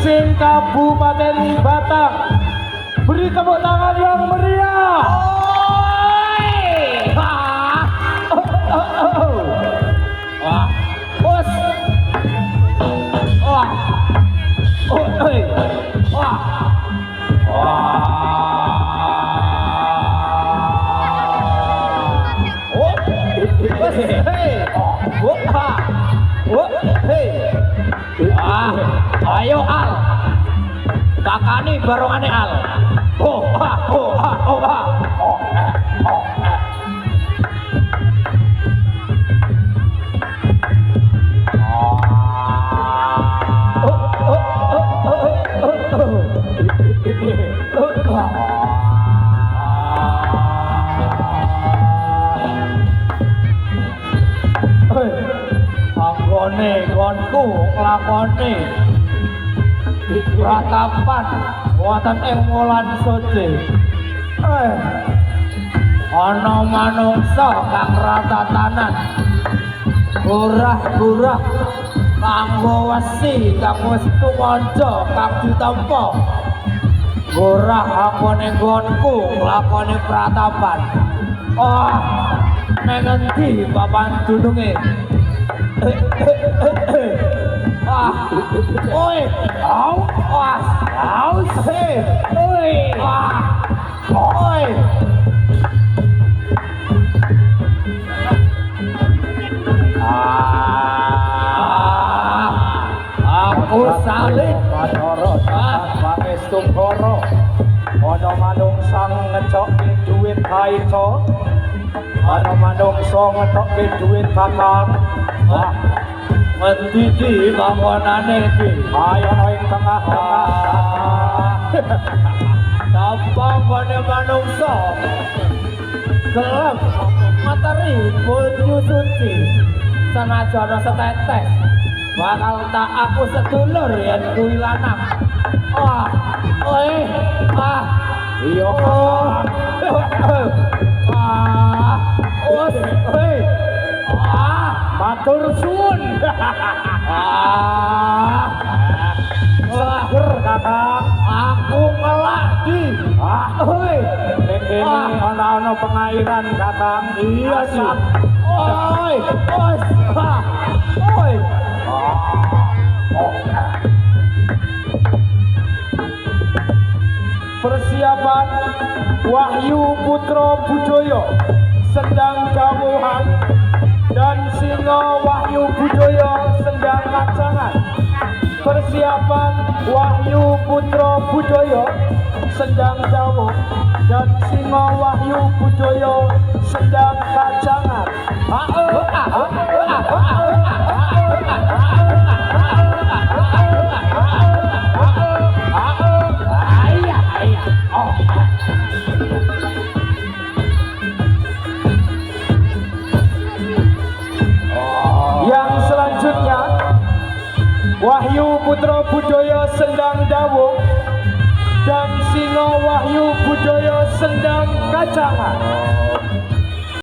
Gresik Kabupaten Batang. Beri tepuk tangan yang meriah. Wah, bos. Wah, wah, ayo Al, bakani barongane Al. Anggone gonku lakone ratapan wonten ing wulan suci. Ana manungsa kang ratatanan burah-burah kanggo wesi kang wis tumanca kang ditampa. Gorah anggone gonku lakone pratapan. Nang endi papan dununge? Oi, aku salih pakai sungkoro. Ana manungsa ngecoki duit kaico, ana manungsa ngecoki duit bakar. Endi iki bangunane iki? Ayo ing tengah-tengah. Sapa bane manungsa? Gelem materi banyu suci. Sanajan setetes bakal tak aku sedulur yen kuwi lanang. Iya. Matur suwun. Sabar Kakang, aku ngeladi. Ini ana pengairan Kakang. Iya sih. Persiapan Wahyu Putra Budaya sedang dawuhan dan Singo Wahyu Budaya sedang kacangan. Persiapan Wahyu Putra Budaya sedang dawuh dan Singo Wahyu Budaya sedang kacangan. Yang selanjutnya Wahyu Putra Budaya sedang dawuh dan Singo Wahyu Budaya sedang kacangan.